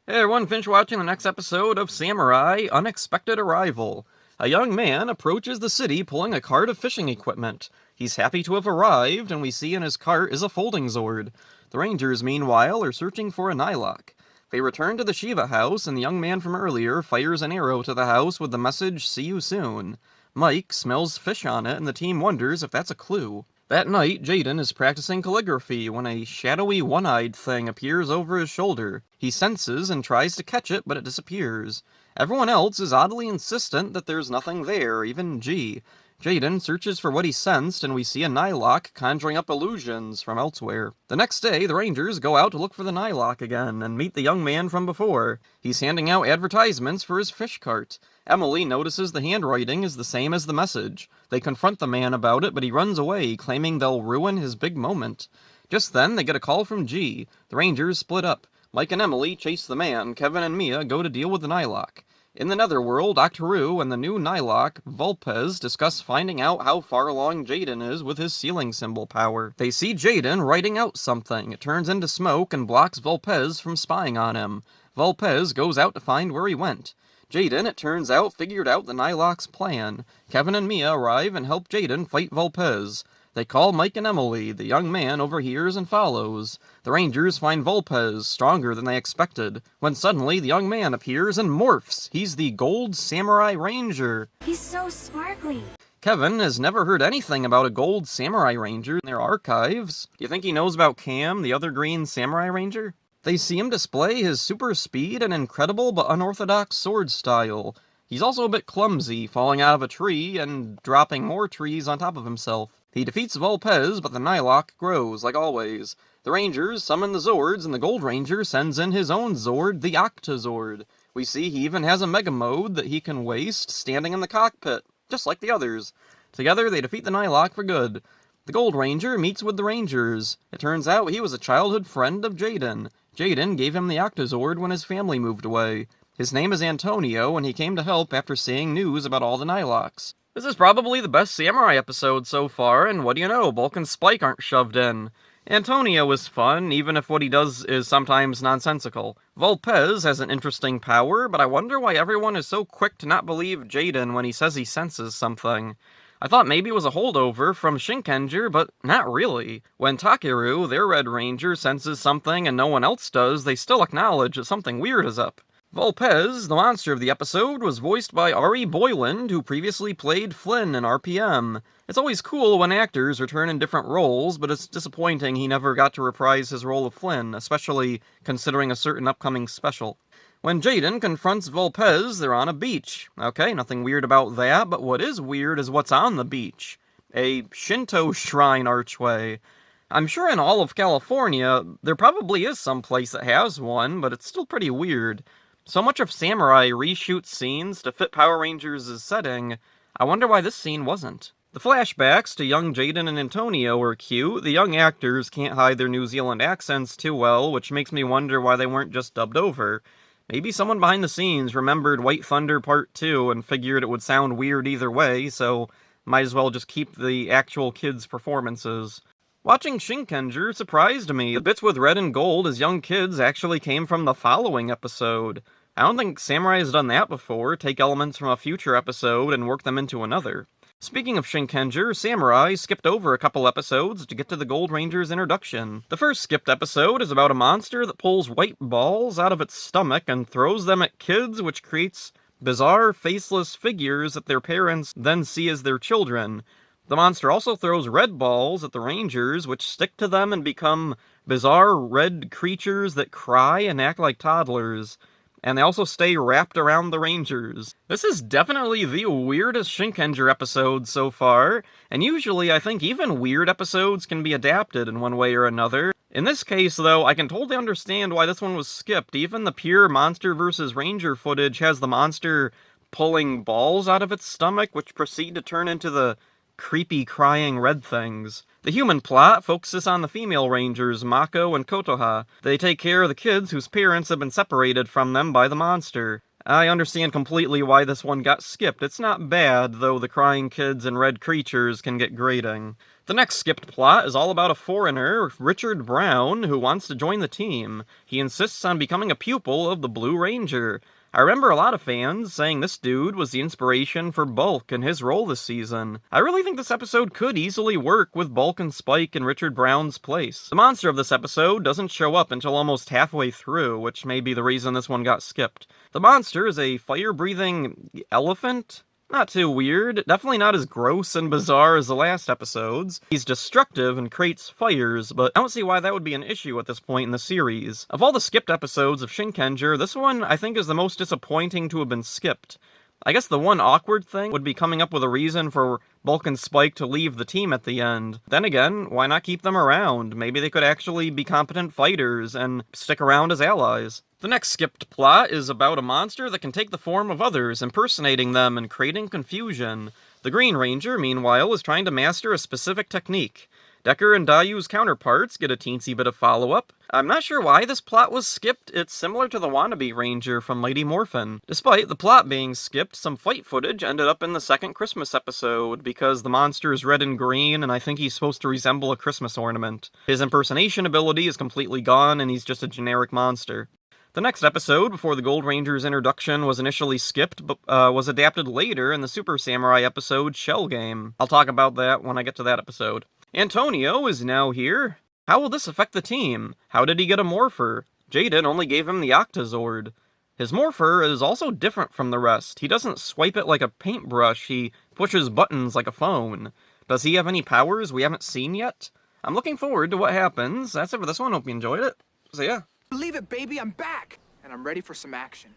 Hey everyone, finish watching the next episode of Samurai Unexpected Arrival. A young man approaches the city pulling a cart of fishing equipment. He's happy to have arrived, and we see in his cart is a folding Zord. The Rangers, meanwhile, are searching for a Nylok. They return to the Shiva house, and the young man from earlier fires an arrow to the house with the message, "See you soon." Mike smells fish on it, and the team wonders if that's a clue. That night, Jaden is practicing calligraphy when a shadowy one-eyed thing appears over his shoulder. He senses and tries to catch it, but it disappears. Everyone else is oddly insistent that there's nothing there, even G. Jaden searches for what he sensed, and we see a Nylok conjuring up illusions from elsewhere. The next day, the Rangers go out to look for the Nylok again, and meet the young man from before. He's handing out advertisements for his fish cart. Emily notices the handwriting is the same as the message. They confront the man about it, but he runs away, claiming they'll ruin his big moment. Just then, they get a call from G. The Rangers split up. Mike and Emily chase the man. Kevin and Mia go to deal with the Nylok. In the Netherworld, Octoroo and the new Nylok, Volpez, discuss finding out how far along Jaden is with his sealing symbol power. They see Jaden writing out something. It turns into smoke and blocks Volpez from spying on him. Volpez goes out to find where he went. Jaden, it turns out, figured out the Nylok's plan. Kevin and Mia arrive and help Jaden fight Volpez. They call Mike and Emily. The young man overhears and follows. The Rangers find Volpez, stronger than they expected, when suddenly the young man appears and morphs. He's the Gold Samurai Ranger. He's so sparkly. Kevin has never heard anything about a Gold Samurai Ranger in their archives. Do you think he knows about Cam, the other Green Samurai Ranger? They see him display his super speed and incredible but unorthodox sword style. He's also a bit clumsy, falling out of a tree and dropping more trees on top of himself. He defeats Volpez, but the Nylok grows, like always. The Rangers summon the Zords, and the Gold Ranger sends in his own Zord, the Octazord. We see he even has a Mega Mode that he can waste standing in the cockpit, just like the others. Together, they defeat the Nylok for good. The Gold Ranger meets with the Rangers. It turns out he was a childhood friend of Jaden. Jaden gave him the Octazord when his family moved away. His name is Antonio, and he came to help after seeing news about all the Nyloks. This is probably the best Samurai episode so far, and what do you know, Bulk and Spike aren't shoved in. Antonio is fun, even if what he does is sometimes nonsensical. Volpez has an interesting power, but I wonder why everyone is so quick to not believe Jaden when he says he senses something. I thought maybe it was a holdover from Shinkenger, but not really. When Takeru, their Red Ranger, senses something and no one else does, they still acknowledge that something weird is up. Volpez, the monster of the episode, was voiced by Ari Boyland, who previously played Flynn in RPM. It's always cool when actors return in different roles, but it's disappointing he never got to reprise his role of Flynn, especially considering a certain upcoming special. When Jaden confronts Volpez, they're on a beach. Okay, nothing weird about that, but what is weird is what's on the beach. A Shinto shrine archway. I'm sure in all of California, there probably is some place that has one, but it's still pretty weird. So much of Samurai reshoots scenes to fit Power Rangers' setting. I wonder why this scene wasn't. The flashbacks to young Jaden and Antonio are cute. The young actors can't hide their New Zealand accents too well, which makes me wonder why they weren't just dubbed over. Maybe someone behind the scenes remembered White Thunder Part 2 and figured it would sound weird either way, so might as well just keep the actual kids' performances. Watching Shinkenger surprised me. The bits with red and gold as young kids actually came from the following episode. I don't think Samurai has done that before, take elements from a future episode and work them into another. Speaking of Shinkenger, Samurai skipped over a couple episodes to get to the Gold Ranger's introduction. The first skipped episode is about a monster that pulls white balls out of its stomach and throws them at kids, which creates bizarre, faceless figures that their parents then see as their children. The monster also throws red balls at the Rangers, which stick to them and become bizarre red creatures that cry and act like toddlers. And they also stay wrapped around the Rangers. This is definitely the weirdest Shinkenger episode so far, and usually I think even weird episodes can be adapted in one way or another. In this case, though, I can totally understand why this one was skipped. Even the pure Monster vs. Ranger footage has the monster pulling balls out of its stomach, which proceed to turn into the creepy crying red things. The human plot focuses on the female rangers, Mako and Kotoha. They take care of the kids whose parents have been separated from them by the monster. I understand completely why this one got skipped. It's not bad, though the crying kids and red creatures can get grating. The next skipped plot is all about a foreigner, Richard Brown, who wants to join the team. He insists on becoming a pupil of the Blue Ranger. I remember a lot of fans saying this dude was the inspiration for Bulk and his role this season. I really think this episode could easily work with Bulk and Spike in Richard Brown's place. The monster of this episode doesn't show up until almost halfway through, which may be the reason this one got skipped. The monster is a fire-breathing elephant? Not too weird, definitely not as gross and bizarre as the last episodes. He's destructive and creates fires, but I don't see why that would be an issue at this point in the series. Of all the skipped episodes of Shinkenger, this one I think is the most disappointing to have been skipped. I guess the one awkward thing would be coming up with a reason for Bulk and Spike to leave the team at the end. Then again, why not keep them around? Maybe they could actually be competent fighters and stick around as allies. The next skipped plot is about a monster that can take the form of others, impersonating them and creating confusion. The Green Ranger, meanwhile, is trying to master a specific technique. Decker and Dayu's counterparts get a teensy bit of follow-up. I'm not sure why this plot was skipped. It's similar to the Wannabe Ranger from Mighty Morphin. Despite the plot being skipped, some fight footage ended up in the second Christmas episode, because the monster is red and green, and I think he's supposed to resemble a Christmas ornament. His impersonation ability is completely gone, and he's just a generic monster. The next episode, before the Gold Ranger's introduction was initially skipped, but was adapted later in the Super Samurai episode Shell Game. I'll talk about that when I get to that episode. Antonio is now here. How will this affect the team? How did he get a Morpher? Jaden only gave him the Octazord. His Morpher is also different from the rest. He doesn't swipe it like a paintbrush, he pushes buttons like a phone. Does he have any powers we haven't seen yet? I'm looking forward to what happens. That's it for this one. Hope you enjoyed it. So yeah. Believe it, baby, I'm back! And I'm ready for some action.